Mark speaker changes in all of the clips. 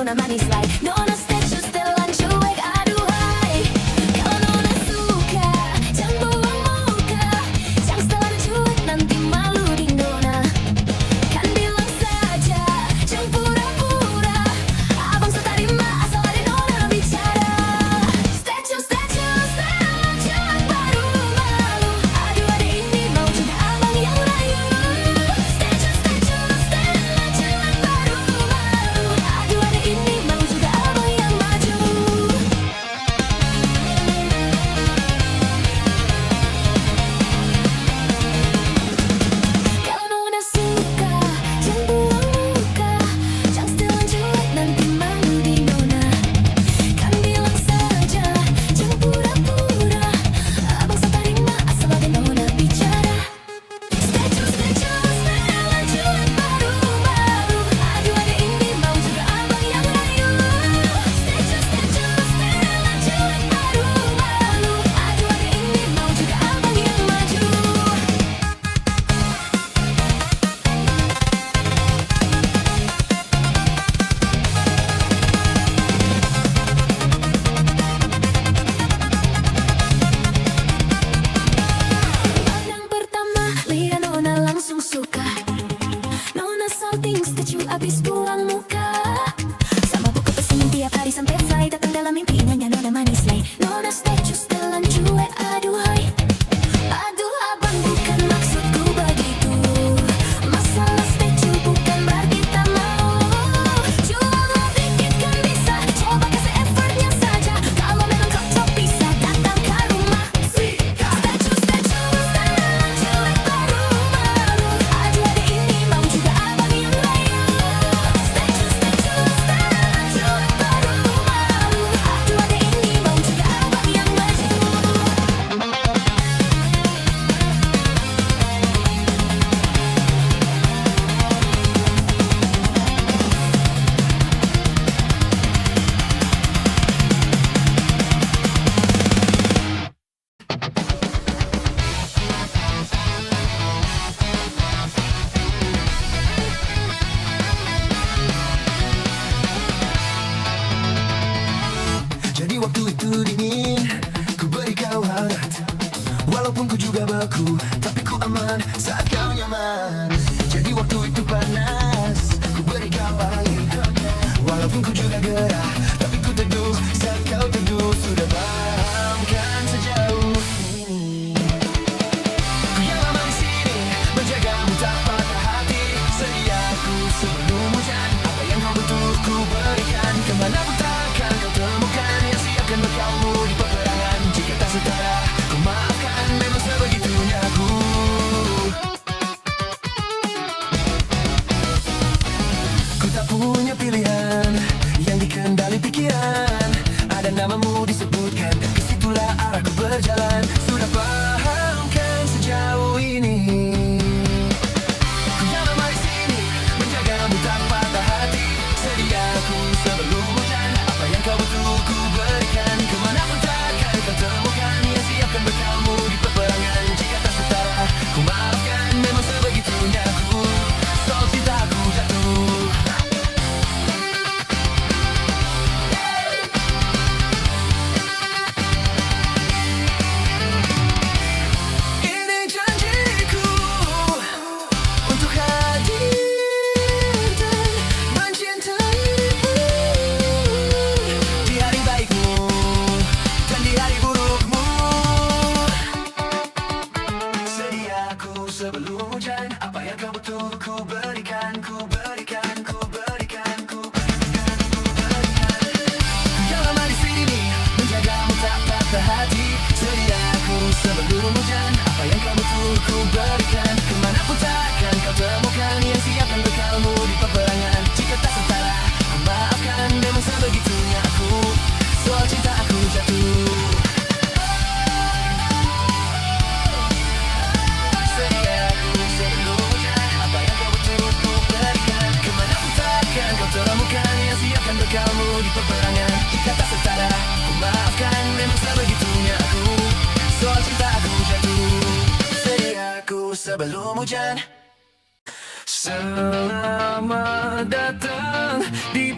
Speaker 1: nona manis like nona statue setelan cuek aduhai. Kalau nona suka jangan buang muka, jangan setelan cuek nanti malu di nona. Kan bilang saja jangan pura-pura, abang so terima asal ada nona bicara. Statue setelan cuek baru malu, aduh ada ini mau juga abang yang rayu. Statue setelan cuek baru malu, aduh ada ini mau juga abang yang maju. Kalau nona suka jangan buang muka, jangan setelan cuek nanti malu di nona. Kan bilang saja jangan pura-pura, abang so terima asal ada nona bicara. Statue setelan cuek baru malu, aduh ada ini mau juga abang yang rayu. Statue setelan cuek baru malu, aduh ada ini mau juga abang yang maju. Pandang pertama, lihat nona langsung suka. Nona salting statue abis buang muka. Sama buku pesenin tiap hari sampai fly, datang dalam mimpi nanya nona manis lay. Nona statue setelan cuek aduhai. Aduh abang bukan maksudku begitu, masalah statue bukan berarti tak mau. Jual dikit kan bisa, coba kasih effortnya saja. Kalau memang kau tak bisa datang ke rumah. Statue setelan cuek baru malu, aduh ada ini mau juga abang yang rayu. Statue setelan cuek baru malu, aduh ada ini mau juga abang yang maju.
Speaker 2: Jadi waktu itu dingin, ku beri kau hangat. Walaupun ku juga beku, tapi ku aman saat kau nyaman. Jadi waktu itu panas, ku beri kau angin. Walaupun ku juga gerah, tapi ku teduh saat kau teduh. Sudah paham kan sejauh ini, ku yang lama di sini, menjagamu tak patah hati. Sediaku sebelum hujan, apa yang kau butuh ku berikan. Kemana pun takkan kau temukan yang siapkan bekalmu di peperangan. Jika tak setara, ku maafkan, memang sebegitunya aku. Ku tak punya pilihan yang dikendali pikiran. Ada namamu disebutkan, disitulah arahku berjalan. Sudah paham kan sejauh ini, ku yang lama di sini, menjagamu tak patah hati. Sediaku sebelum hujan, apa yang kau butuh ku berikan. Kemana pun takkan kau temukan yang siapkan bekalmu di peperangan. Jika tak setara, ku maafkan, memang sebegitunya aku. Soal cintaku jatuh. Ini janjiku untuk hadir dan mencintaimu di hari baikmu dan di hari burukmu. Sediaku sebelum hujan, apa yang kau butuh ku berikan, ku berikan, ku berikan, ku berikan, ku berikan. Ku yang lama di sini, menjagamu tak patah hati. Sediaku sebelum hujan, apa yang kau butuh ku berikan. Kemana pun takkan kau temukan yang siapkan bekalmu di peperangan. Jika tak setara, ku maafkan, memang sebegitunya aku. Soal cinta aku jatuh. Sediaku sebelum hujan, apa yang kau butuh ku berikan. Kemana pun takkan kau temukan yang siapkan bekalmu di peperangan. Jika tak setara, ku maafkan, memang sebegitunya aku. Soal cinta aku jatuh. Sediaku sebelum hujan. Selamat datang di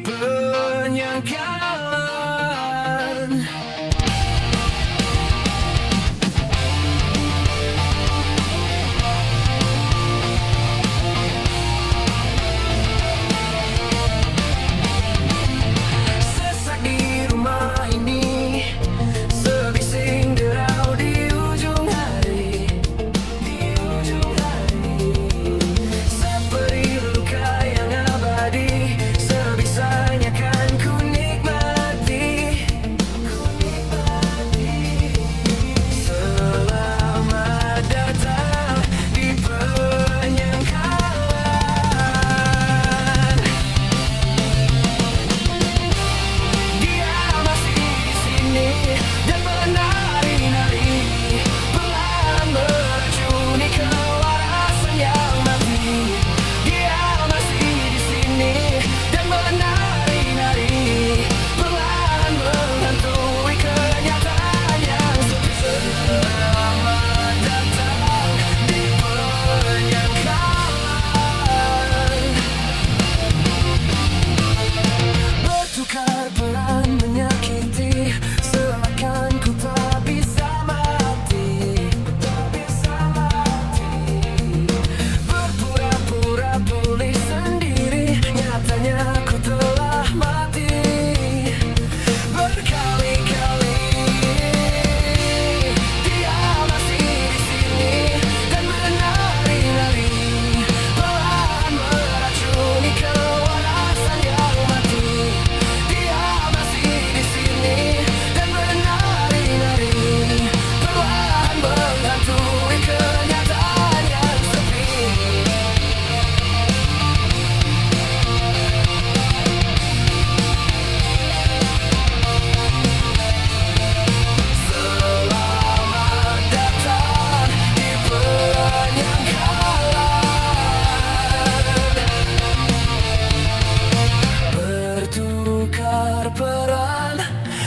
Speaker 2: berperan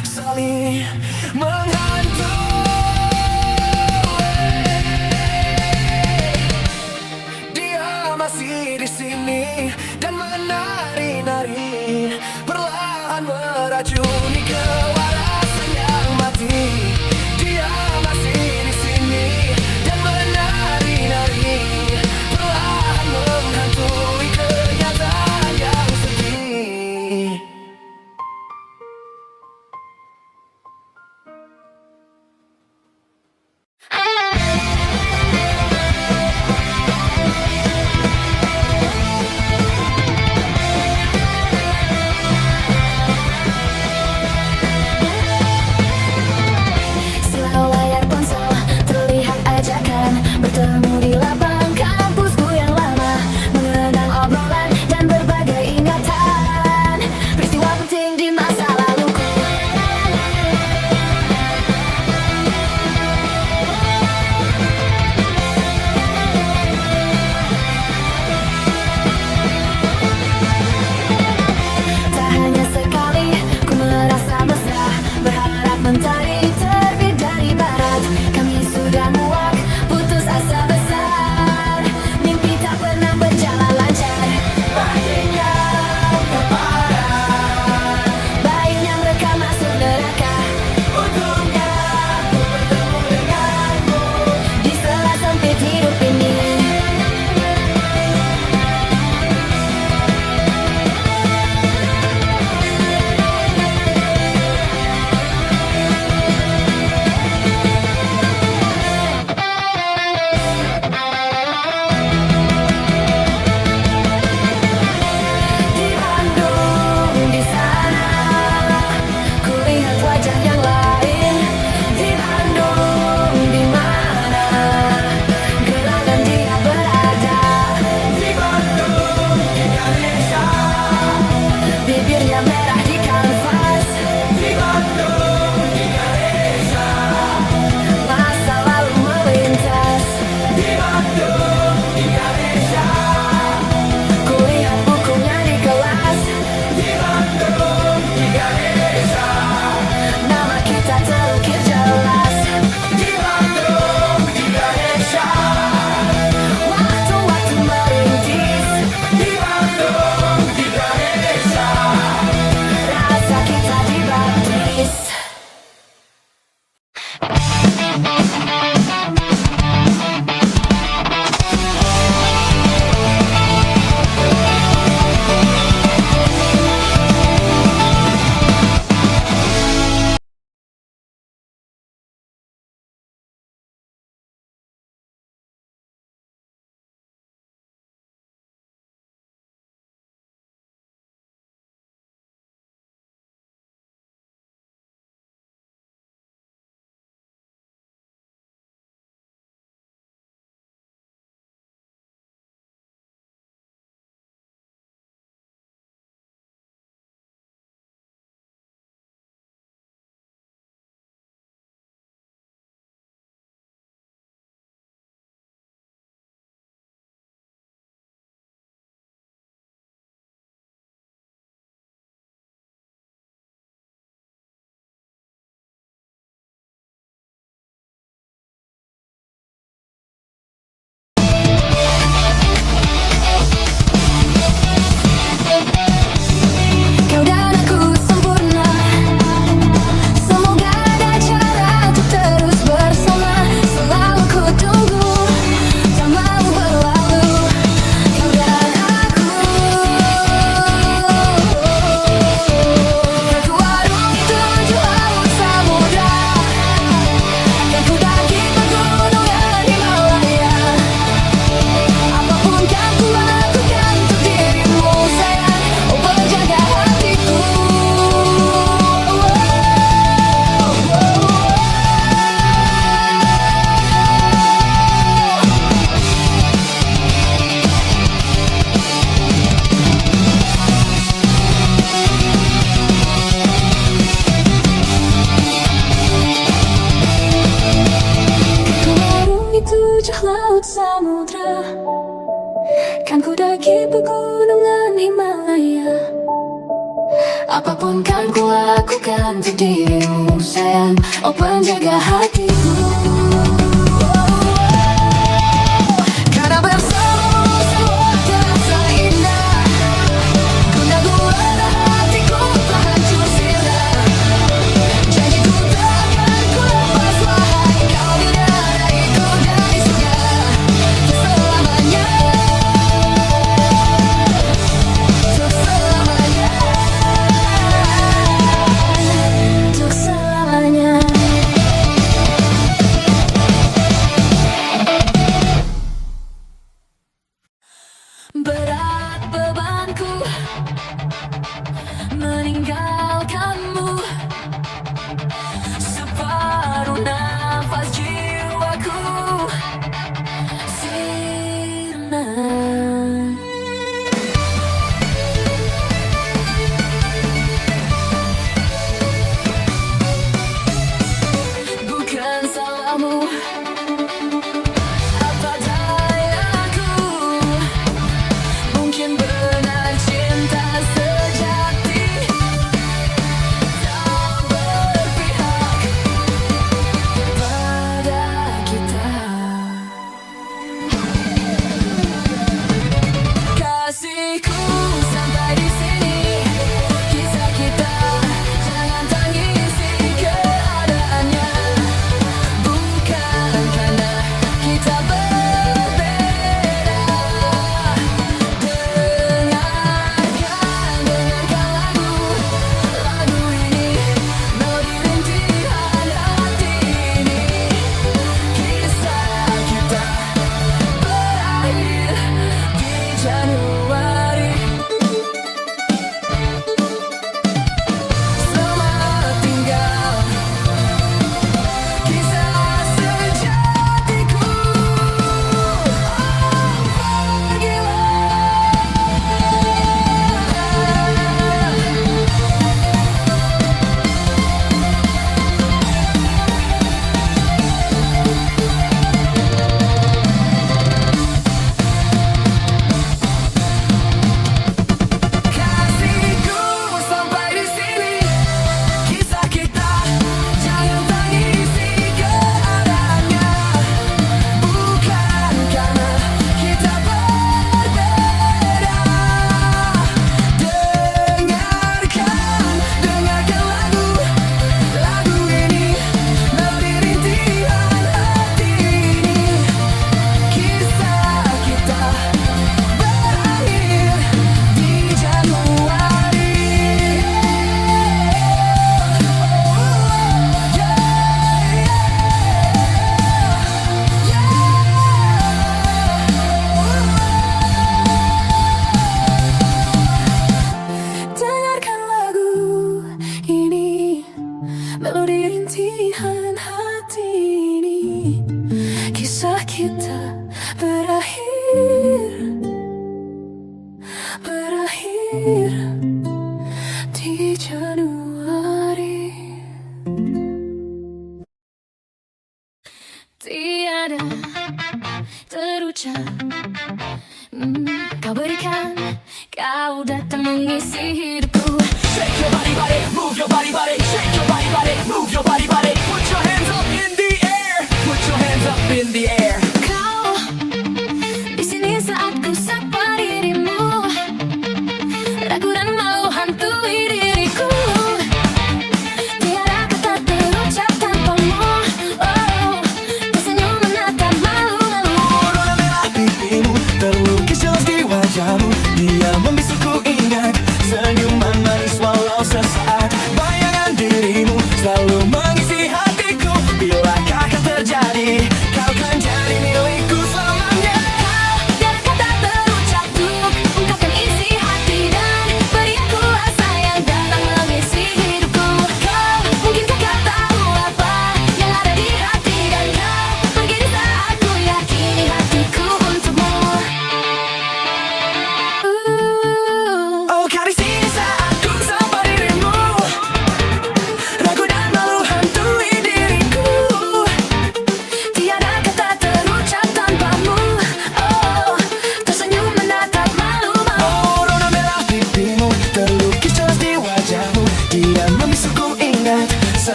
Speaker 2: saling menghantui. Dia masih di sini dan menari-nari, perlahan meracuni kewarasan yang mati. Dia masih di sini dan menari-nari, perlahan menghantui kenyataan yang sedih.
Speaker 1: Silau layar ponsel terlihat ajakan bertemu di lapang kampusku yang lama, mengenang obrolan dan berbagai ingatan peristiwa penting di masa laluku. Tak hanya sekali ku merasa mesra, berharap mentari terbit dari barat. Kami sudah muak, putus asa besar, mimpi tak pernah berjalan lancar. Bayinya keparat, bayinya mereka masuk neraka. Untungnya ku bertemu denganmu di sela sempit hidup ini. Di Bandung, di sana, ku lihat wajah yang lain. Di Bandung, di mana gerangan dia berada. Di Bandung, Indonesia, bibirnya merah di kanvas. Di Bandung, Indonesia, masa lalu melintas. Di Bandung, Indonesia, kulihat bukunya di kelas. Di Bandung, Indonesia, nama kita terukir jelas. Di Bandung, Indonesia, waktu-waktu merintis. Di Bandung, Indonesia, rasa kita dibaptis. Kau dan aku sempurna, semoga ada cara untuk terus bersama. Selalu ku tunggu, tak mau berlalu. Kau dan aku, kan ku arungi 7 laut samudra, kan ku daki pegunungan Himalaya. Apapun kan ku lakukan untuk dirimu sayang, oh berjaga hatiku. Ku arungi 7 laut samudra, kan ku daki pegunungan Himalaya. Apapun kan ku lakukan untuk dirimu sayang, oh penjaga hatiku. Karena bersamamu semua terasa indah. Gundah gulana hatiku telah hancur sirna. Janjiku takkan ku lepas wahai kau bidadariku dari surga. Selamanya, untuk selamanya, untuk selamanya. Berat bebanku meninggalkanmu, separuh nafas jiwaku sirna. Bukan salahmu, apa dayaku. Mungkin benar cinta sejati tak berpihak pada kita. Kasihku sampai di sini, kisah kita jangan tangisi keadaannya. Bukan karena kita berbeda. Dengarkan lagu ini, melodi rintihan hati ini. Kisah kita berakhir di Januari. Selamat tinggal kisah sejatiku. Kasihku sampai di sini, kisah kita jangan tangisi keadaannya. Bukan karena kita berbeda. Dengarkan lagu ini, melodi rintihan hati ini. Kisah kita berakhir di Januari. Dengarkan lagu ini, melodi rintihan hati ini. Kisah kita berakhir di Januari. Tiada terucap, kau berikan, kau datang mengisi hidupku.
Speaker 3: Shake your body, body, move your body, body. Shake your body, body, move your body, body. Put your hands up in the air. Put your hands up in the air.
Speaker 1: Kau di sini saat ku sapa dirimu, ragu dan malu hantui diriku. Tiada kata terucap tanpamu. Oh, tersenyum menatap malu-malu.
Speaker 3: Warna merah pipimu terlukis jelas di wajahmu. Dia membisuku ingat senyuman manis walau sesaat.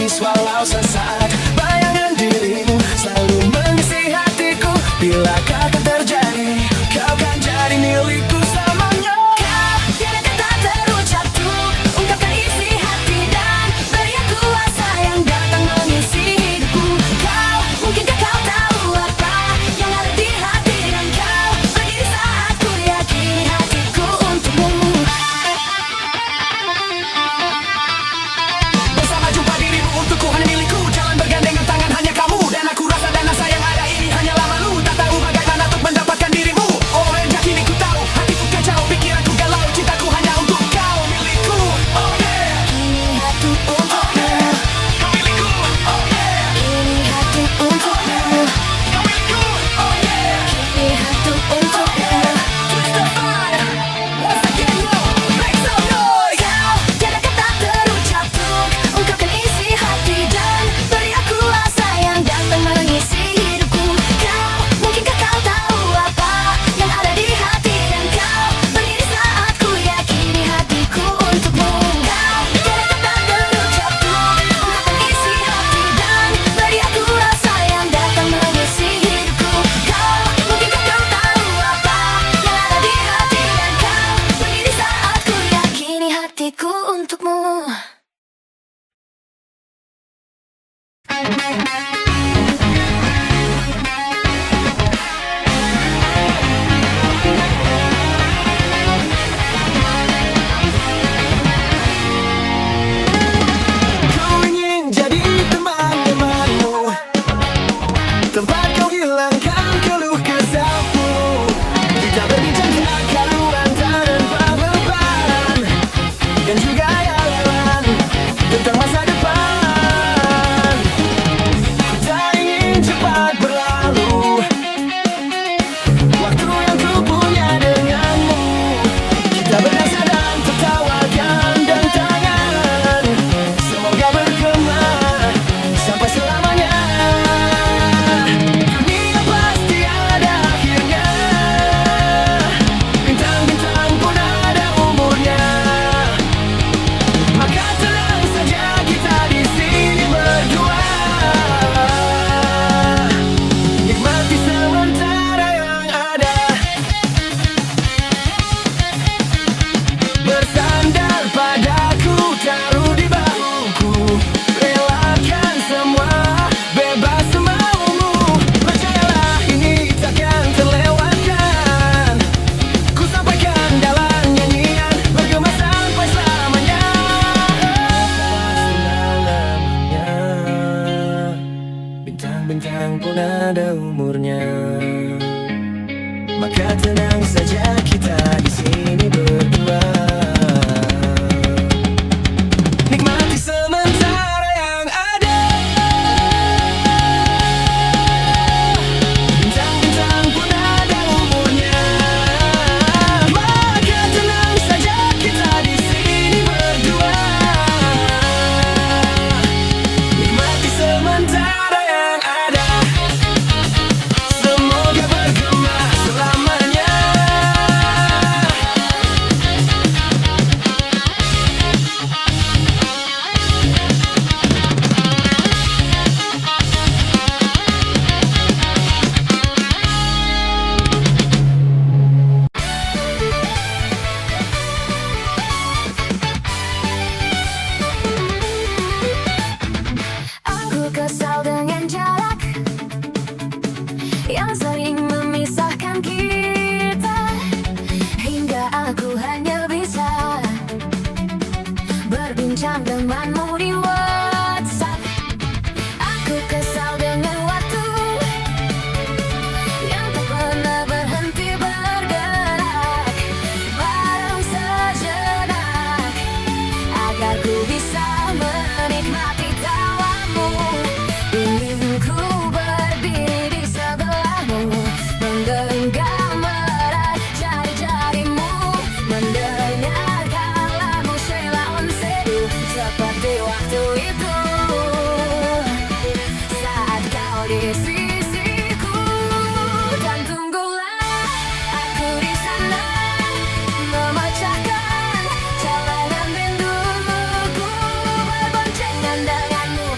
Speaker 2: manis walau sesaat. Bayangan dirimu selalu mengisi hatiku. Bila kau akan terjadi, kau kan jadi milikku selamanya.
Speaker 1: Kau tiada kata terucap tuh ungkapkan isi hati dan beri aku asa yang datang mengisi hidupku. Kau, mungkinkah kau tahu apa yang ada di hati dan kau berdiri saat ku yakini hatiku untukmu.
Speaker 3: Bersama jumpa dirimu untukku hanya milikku. Jalan bergandengan tangan hanya kamu dan aku. Rasa dan asa yang ada ini hanyalah malu. Tak tahu bagaimana untuk mendapatkan dirimu. Oh Renja, kini ku tahu hatiku kacau, pikiranku galau. Cintaku hanya untuk kau, milikku. Oh yeah.
Speaker 1: Ini hati untukmu,
Speaker 3: Kau milikku. Oh yeah.
Speaker 1: ini hati untukmu,
Speaker 3: Kau milikku. Oh yeah.
Speaker 1: ini hati untukmu.
Speaker 3: Twist the fire. Once again, yo, make some noise.
Speaker 1: Kau tiada kata terucap tuh ungkapkan isi hati dan beri aku asa yang datang mengisi hidupku. Kau, mungkinkah kau tahu apa yang ada di hati dan kau berdiri saat ku yakini hatiku untukmu. Kau tiada kata terucap tuh ungkapkan isi hati dan beri aku asa yang datang mengisi hidupku. Kau, mungkinkah kau tahu apa yang ada di hati dan kau berdiri saat ku yakini hatiku untukmu.
Speaker 2: Ku ingin jadi teman-temanmu, tempat kau hilangkan keluh kesahmu. Kita berbincang keakaruan tanpa beban, dan juga hayalan tentang masa depan. Ku tak ingin cepat berlalu waktu yang ku punya denganmu. Kita berdasa dan tertawakan dan tangan, semoga bergema sampai selamanya. Dunia pasti ada akhirnya, bintang-bintang pun ada umurnya. Maka tenang saja kita di sini berdua, nikmati sementara yang ada. Bersandar padaku, taruh di bahuku, relakan semua, bebas semaumu. Percayalah ini takkan terlewatkan, ku sampaikan dalam nyanyian, bergema sampai selamanya. Bintang-bintang pun ada umurnya. Maka tenang saja kita di sini berdua, nikmati sementara yang ada. Bintang-bintang pun ada umurnya. Maka tenang saja kita di sini berdua, nikmati sementara yang ada. Semoga bergema selamanya.
Speaker 1: Aku kesal dengan jarak yang sering memisahkan kita, hingga aku hanya bisa berbincang denganmu di WhatsApp. Aku kesal dengan waktu yang tak pernah berhenti bergerak, bareng sejenak agar ku bisa menikmati tawamu. Ingin ku berdiri di sebelahmu, menggenggam erat jari-jarimu, mendengarkan lagu Sheila on Seduh seperti waktu itu saat kau di sisiku. Dan tunggulah aku di sana, memecahkan jalanan rinduku, berboncengan denganmu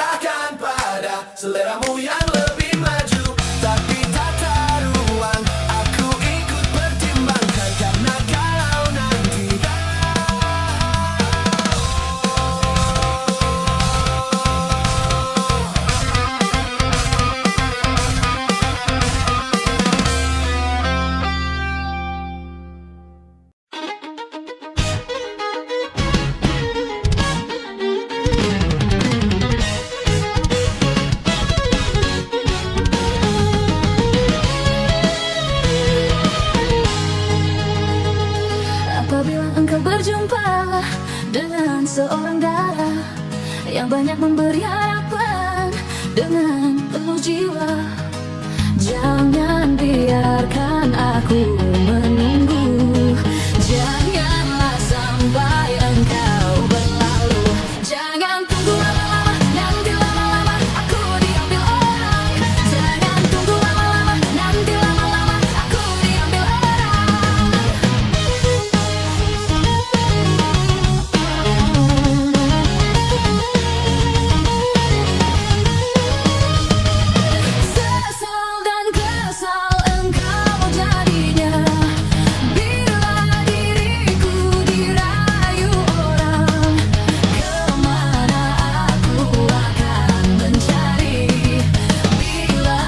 Speaker 3: serahkan pada seleramu yang lebih maju. Tapi tak taruhan, aku ikut pertimbangkan karena kalau nanti
Speaker 1: Apabila engkau berjumpa dengan seorang darah yang banyak memberi harapan dengan penuh jiwa, jangan biarkan aku menunggu. Janganlah sampai engkau berlalu. Jangan tunggu lama-lama, nanti lama-lama aku diambil orang. Jangan tunggu lama-lama, nanti lama-lama aku diambil orang. Sesal dan kesal engkau jadinya bila diriku dirayu orang. Kemana aku akan mencari bila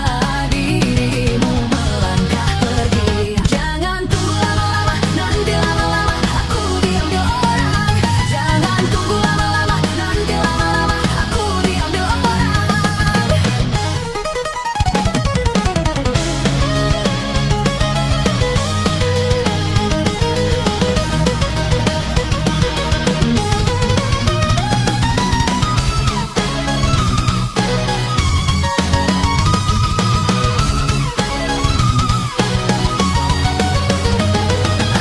Speaker 1: dirimu melangkah pergi. Jangan tunggu lama-lama, nanti lama-lama aku diambil orang. Jangan tunggu lama-lama, nanti lama-lama aku diambil orang.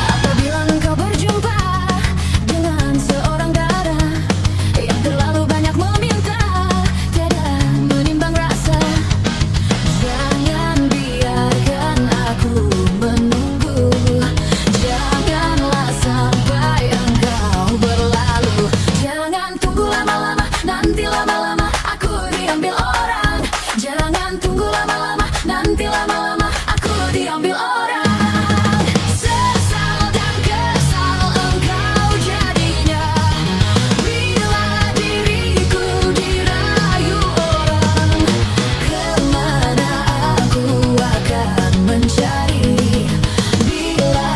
Speaker 1: Apabila engkau berjumpa dengan seorang darah yang terlalu banyak meminta, tiada menimbang rasa, jangan biarkan aku menunggu. Janganlah sampai engkau berlalu. Jangan tunggu lama-lama, nanti lama-lama aku diambil orang. Jangan tunggu lama-lama, nanti lama-lama aku diambil orang. Sesal dan kesal engkau jadinya bila diriku dirayu orang. Kemana aku akan mencari bila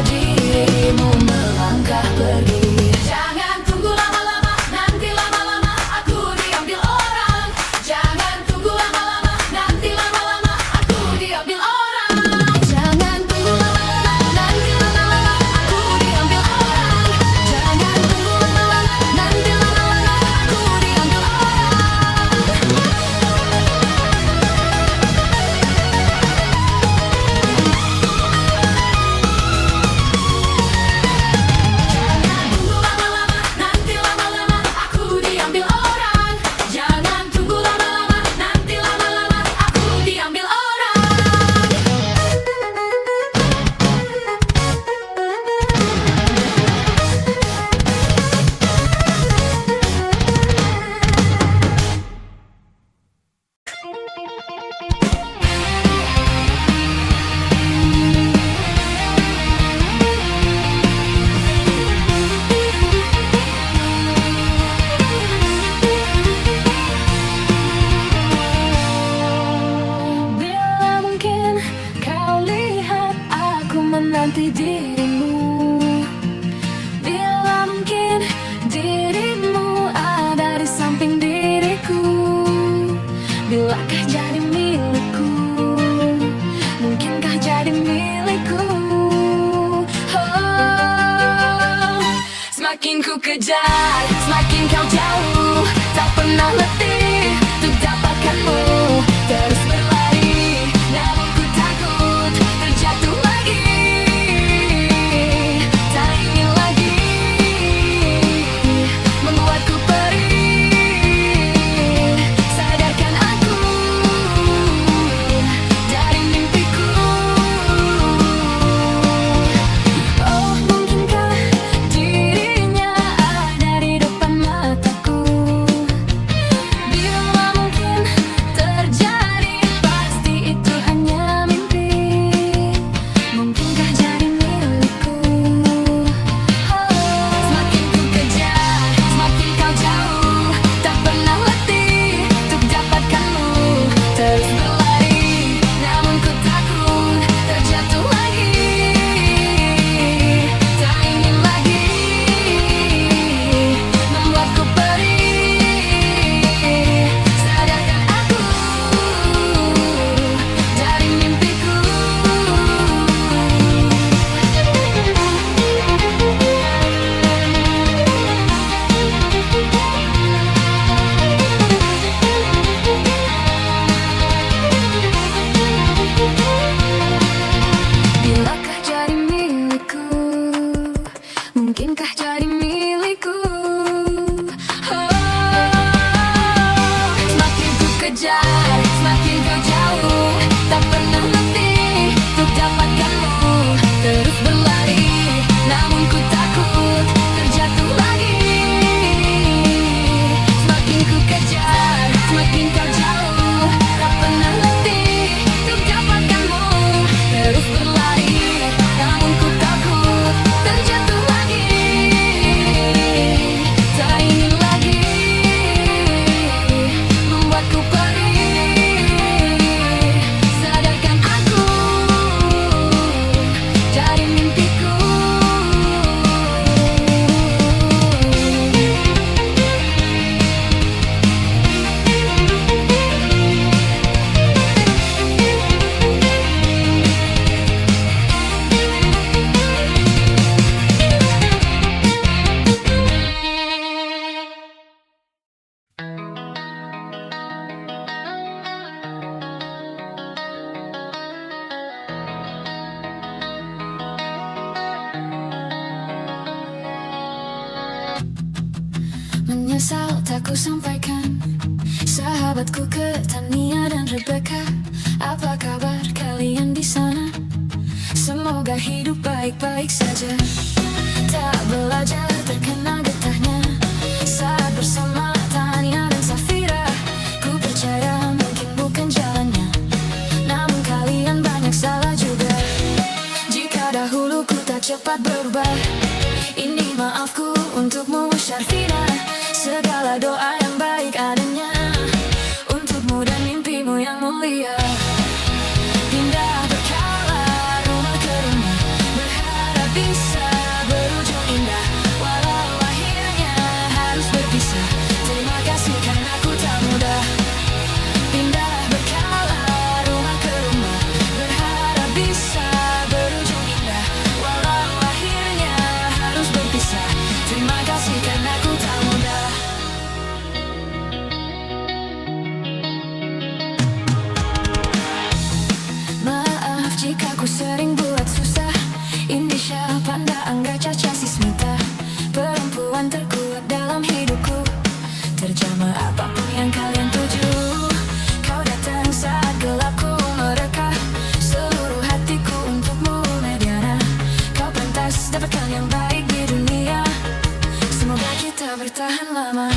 Speaker 1: dirimu melangkah pergi. Jangan tunggu lama-lama, nanti lama-lama aku diambil orang. Jangan tunggu lama-lama, nanti lama-lama aku diambil orang. Jangan tunggu lama-lama, nanti lama-lama aku diambil orang. Jangan tunggu lama-lama, nanti lama-lama aku diambil orang. Jangan tunggu lama-lama, nanti lama-lama aku diambil orang. Bila mungkin kau lihat aku menanti dirimu. Bila mungkin dirimu ada di samping diriku. Bilakah jadi milikku? Mungkinkah jadi milikku? Oh, semakin ku kejar, semakin kau jauh. Tak pernah letih untuk dapatkanmu. Terus berlari, namun ku takut terjatuh lagi. Tak ingin lagi membuatku perih. Sadarkan aku dari mimpiku. Oh, mungkinkah dirinya ada di depan mataku? kejar, semakin kau jauh, tak pernah letih untuk dapatkanmu. Terus berlari, namun ku takut terjatuh lagi. Semakin ku kejar, semakin kau jauh, tak pernah letih untuk dapatkanmu. Terus berlari, namun ku takut terjatuh lagi. Tak ingin lagi membuatku perih. Sadarkan aku dari mimpiku. Menyesal tak ku sampaikan, sahabatku Tania dan Rebecca. Apa kabar kalian di sana? Semoga hidup baik-baik saja. Tak belajar terkena getahnya saat bersama Tania dan Safira. Ku percaya mungkin bukan jalannya, namun kalian banyak salah juga. Jika dahulu ku tak cepat berubah, ini maafku untukmu Syarfina. Segala doa yang baik adanya untukmu dan mimpimu yang mulia. Pindah berkala rumah ke rumah, berharap bisa berujung indah. Walau akhirnya harus berpisah, terima kasih karena ku tak mudah. Pindah berkala rumah ke rumah, berharap bisa berujung indah. Walau akhirnya harus berpisah, terima kasih karena ku tak mudah. Maaf jika ku sering buat susah. Indonesia, Panda, Angga, Caca, Sismita, perempuan terkuat dalam hidupku. Terjemah apapun yang kalian tuju. Kau datang saat gelapku mereka. Seluruh hatiku untukmu Mediana. Kau pantas dapatkan yang baik di dunia. Semoga kita bertahan lama.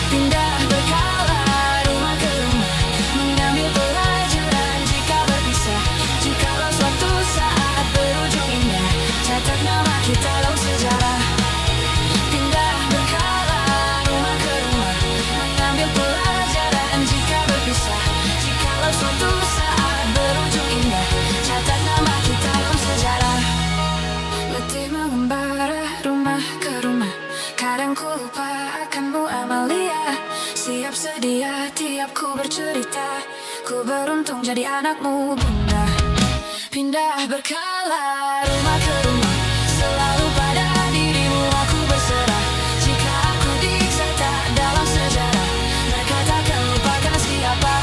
Speaker 1: Pindah berkala rumah ke rumah, mengambil pelajaran jika berpisah. Jikalau suatu saat berujung indah, catat nama kita dalam sejarah. Pindah berkala rumah ke rumah, mengambil pelajaran jika berpisah. Jikalau suatu saat berujung indah, catat nama kita dalam sejarah. Letih mengembara rumah ke rumah, kadang ku lupa akanmu Amalia. Siap sedia tiap ku bercerita, ku beruntung jadi anakmu bunda. Pindah berkala rumah ke rumah, selalu pada dirimu aku berserah. Jika aku dicatat dalam sejarah, mereka takkan lupakan siapa.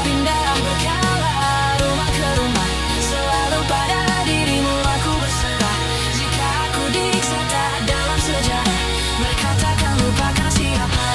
Speaker 1: Pindah berkala rumah ke rumah, selalu pada dirimu aku berserah. Jika aku dicatat dalam sejarah, mereka takkan lupakan siapa.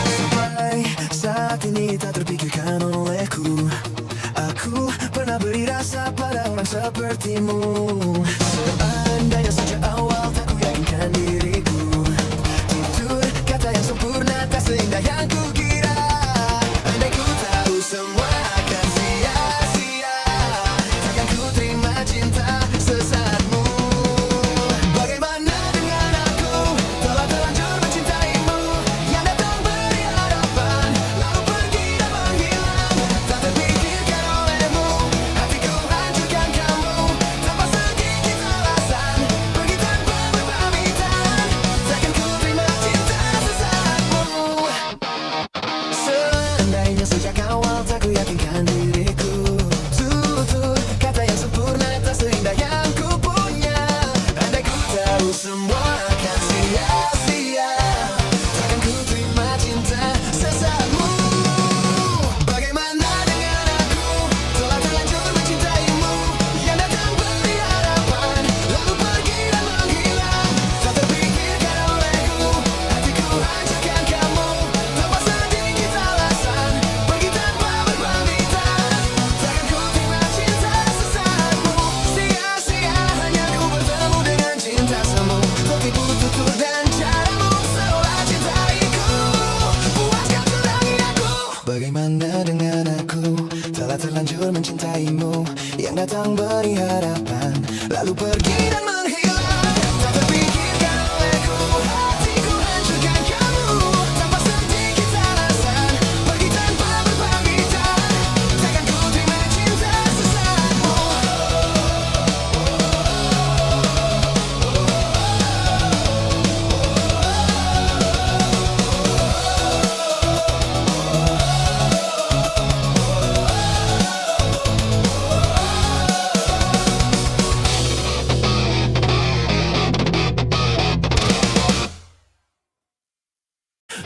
Speaker 2: Sampai saat ini tak terpikirkan olehku. Aku pernah beri rasa pada orang sepertimu. Seandainya sejak awal tak ku yakinkan diriku, tutur kata yang sempurna tak seindah yang kukira. Andai ku tahu semua akan sia-sia, takkan ku terima cinta sesaatmu. Bagaimana dengan aku, telah terlanjur mencintaimu, yang datang beri harapan, lalu pergi dan menghilang. Tak terpikirkan olehmu, hatiku hancurkan kamu, tanpa semua akan sia-sia. Takkan ku terima cinta sesaatmu. Bagaimana dengan aku, telah terlanjur mencintaimu, yang datang beri harapan, lalu pergi dan menghilang. Tak terpikirkan olehku, hatiku hancurkan kamu, tanpa sedikit alasan, pergi tanpa berpamitan. Takkan ku terima cinta sesaatmu, sia-sia hanya ku bertemu dengan cinta semu. Tertipu tutur dan caramu seolah cintaiku, puaskan kurangi aku. Bagaimana dengan aku, telah terlanjur mencintaimu, yang datang beri harapan, lalu pergi dan menghilang. Tak terpikirkan olehku, hatiku hancurkan kamu, tanpa sedikit alasan, pergi tanpa berpamitan. Takkan ku terima cinta sesaatmu.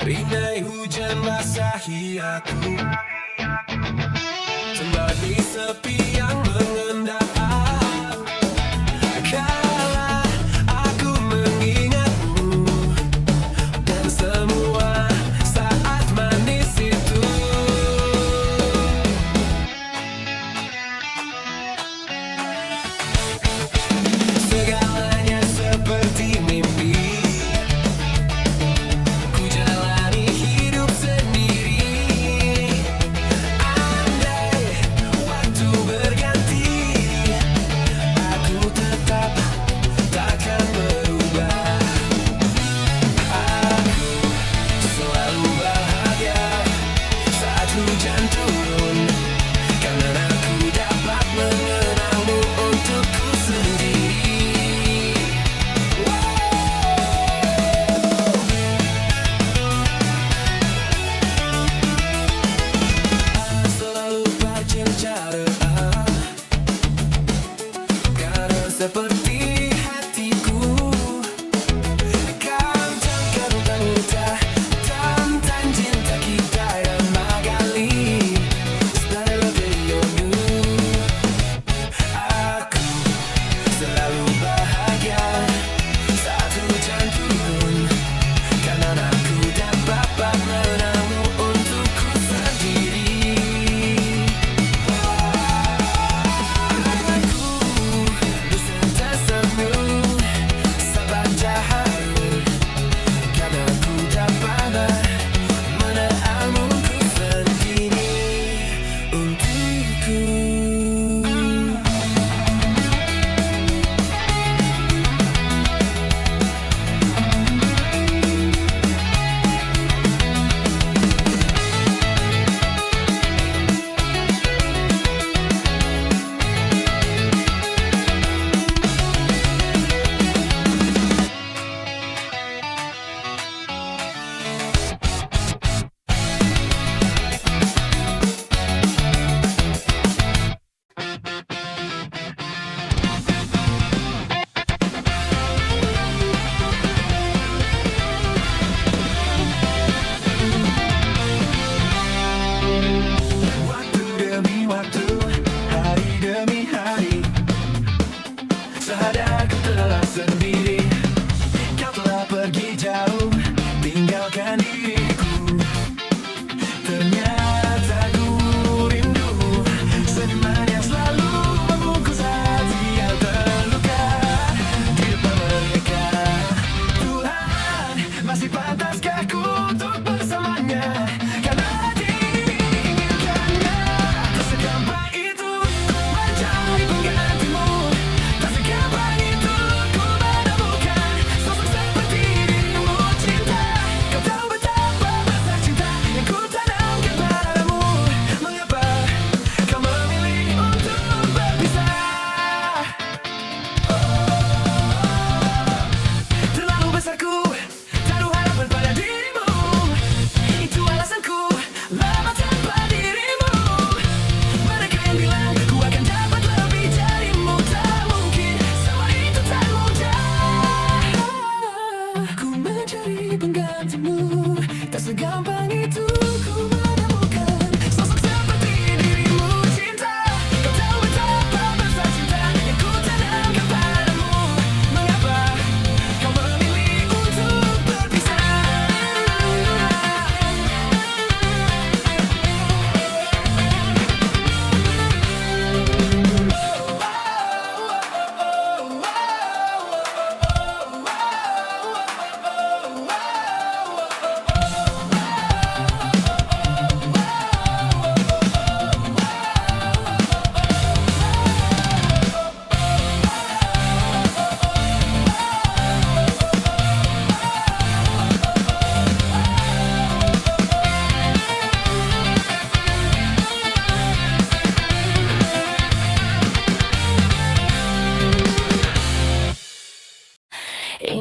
Speaker 3: Ringai hujan basahi aku, kembali sepi yang mengendap. Kala aku mengingatmu, dan semua saat manis itu. Segalanya seperti mimpi, ku jalani hidup sendiri. Andai waktu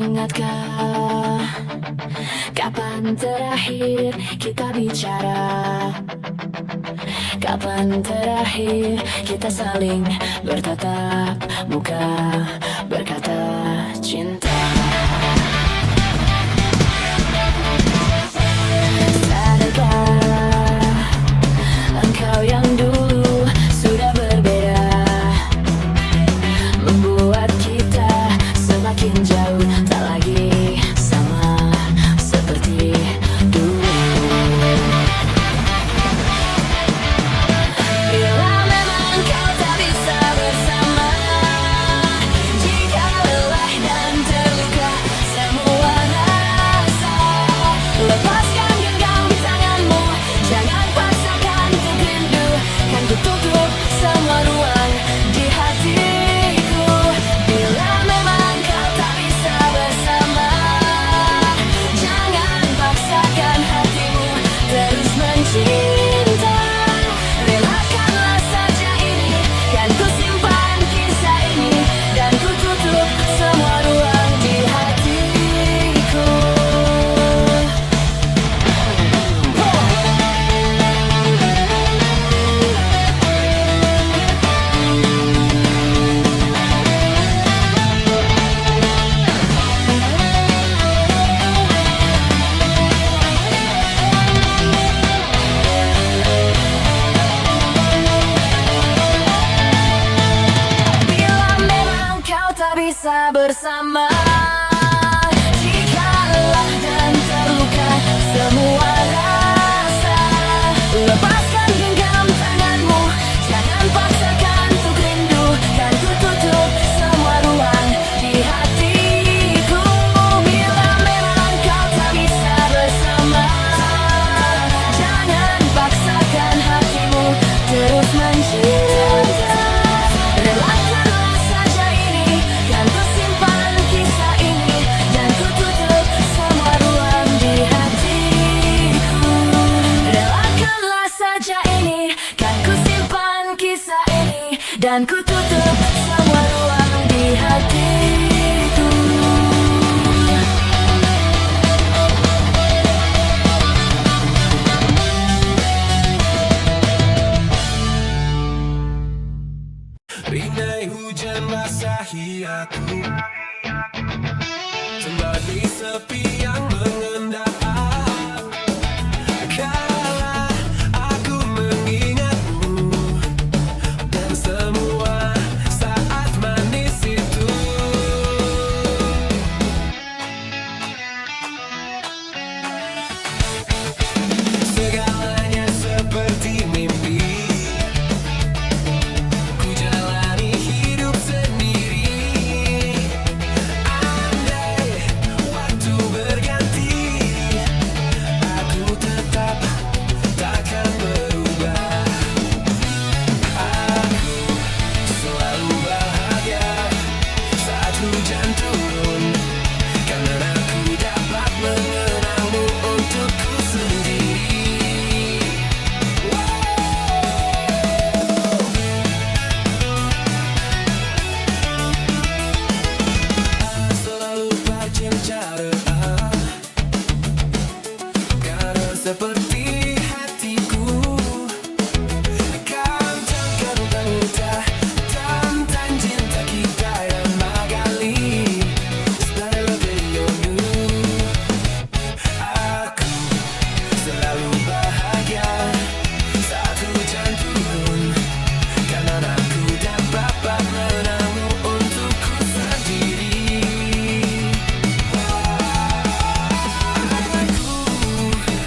Speaker 1: Ingatkah kapan terakhir kita bicara? Kapan terakhir kita saling bertatap muka, berkata cinta? Sadarkah engkau yang dulu sudah berbeda, membuat kita semakin jauh, tak lagi sama seperti dulu. Bila memang kau tak bisa bersama, jika lelah dan terluka semua rasa, lepaskan genggam di tanganmu, jangan paksakan untuk rindu, kan ku tutup semua ruang di hatiku. Bila memang kau tak bisa bersama, jangan paksakan hatimu terus mencinta. Relakanlah saja ini, kan ku simpan kisah ini, dan ku tutup semua ruang di hatiku. Bila memang kau tak bisa bersama, jika lelah dan terluka semua rasa, lepaskan genggam tanganmu, jangan paksakan untuk rindu, kan ku tutup semua ruang di hatiku. Bila memang kau tak bisa bersama, jangan paksakan hatimu terus mencinta. Relakanlah saja ini, kan ku simpan kisah ini, dan ku tutup semua ruang di hatiku. Relakanlah saja ini, kan ku simpan kisah ini, dan ku tutup semua ruang di hatiku.
Speaker 3: Rinai hujan basahi aku, sembari sepi yang mengendap. Kala aku mengingatmu dan semua saat manis itu. Segalanya seperti mimpi, ku jalani hidup sendiri. Andai waktu berganti, aku tetap takkan berubah. Aku selalu bahagia saat hujan turun, karena aku dapat mengenangmu untukku sendiri. Selalu bercinta, karena seperti hatiku kan terkadang mudah tentang cinta kita yang magali. Stay loving you. Aku selalu bahagia saat hujan turun, karena aku dapat mengenangmu untukku sendiri. Aku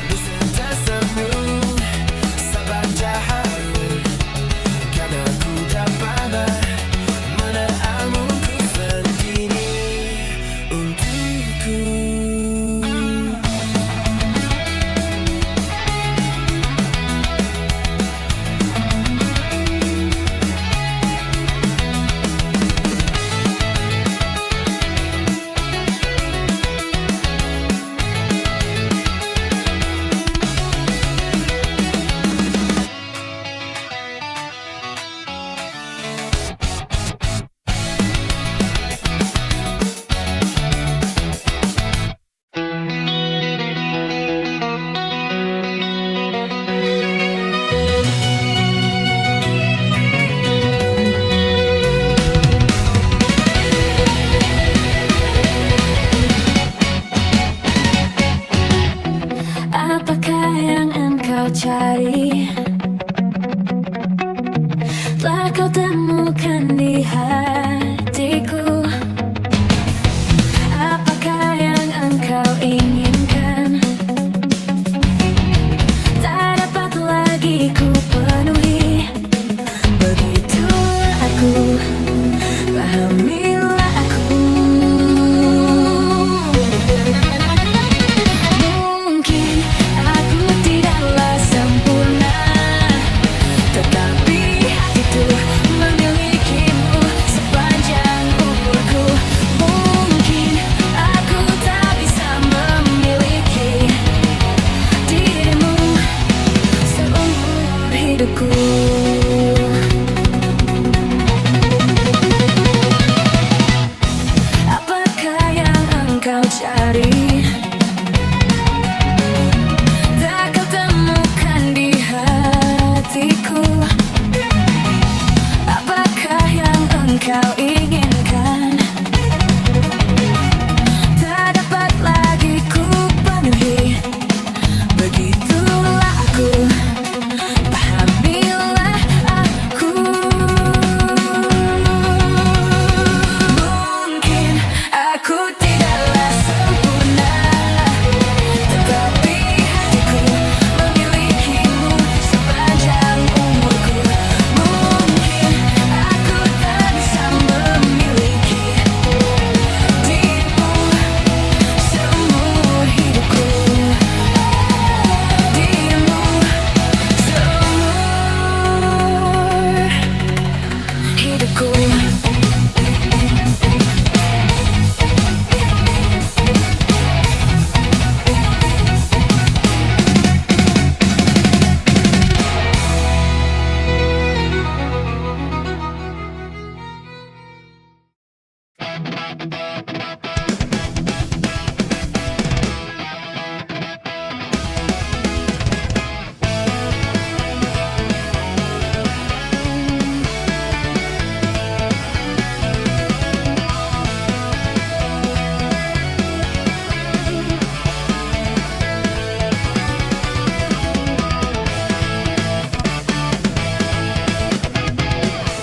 Speaker 3: beserta senyum sabar cahaya, karena aku dapat mengenangmu sendiri untukku.
Speaker 1: cari, telah kau temukan di hatiku. Apakah yang engkau inginkan? Tak dapat lagi ku penuhi. Begitulah aku, pahamilah aku. Mungkin aku tidaklah sempurna, tetapi hatiku memilikimu sepanjang umurku. Mungkin aku tak bisa memiliki dirimu seumur hidupku. Apakah yang engkau cari? Tak kau temukan di hatiku. Apakah yang engkau inginkan? Tak dapat lagi ku penuhi. Begitulah aku, pahamilah aku. Mungkin aku tidaklah sempurna, tetapi hatiku memilikimu sepanjang umurku. Mungkin aku tak bisa memiliki dirimu seumur hidupku. Dirimu seumur hidupku.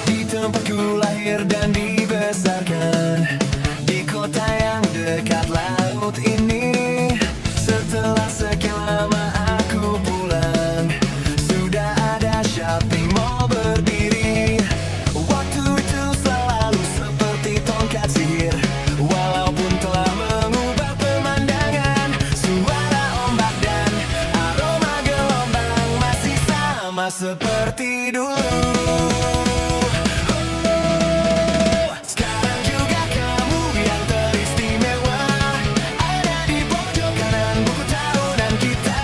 Speaker 2: Di tempatku lahir dan dibesarkan, di kota yang dekat laut ini. Setelah sekian lama aku pulang, sudah ada shopping mall berdiri. Waktu itu selalu seperti tongkat sihir, walaupun telah mengubah pemandangan. Suara ombak dan aroma gelombang masih sama seperti dulu. Sekarang juga kamu yang teristimewa, ada di pojok kanan buku tahunan kita.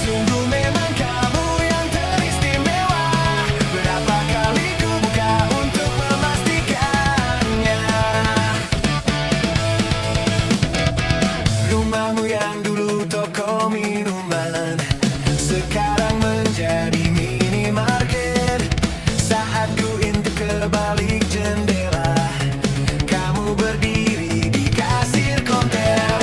Speaker 2: Sungguh memang kamu yang teristimewa. Berapa kali ku buka untuk memastikannya. Rumahmu yang dulu toko minuman, sekarang menjadi minimarket. Saat ku intip ke balik jendela, kamu berdiri di kasir konter.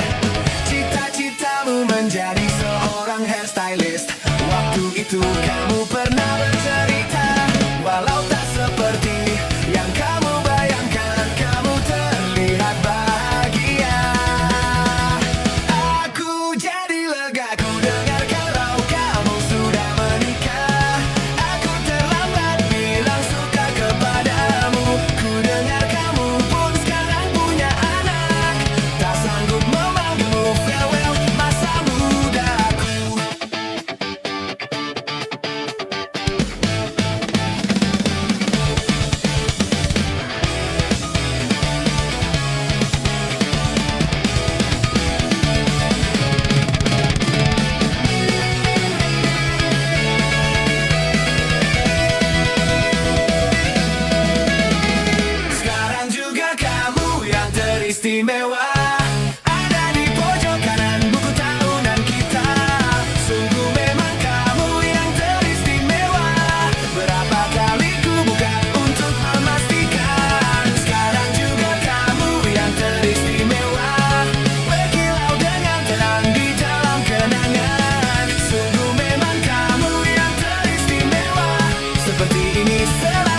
Speaker 2: Cita-citamu menjadi seorang hairstylist. Waktu itu kamu pernah bercerita, walau tak seperti yang kamu bayangkan, kamu terlihat bahagia. Aku jadi lega ku dengar kalau kamu sudah menikah. Aku terlambat bilang suka kepadamu. Ku dengar kamu pun sekarang punya anak. Tak sanggup memanggilmu farewell masa mudaku.
Speaker 3: selalu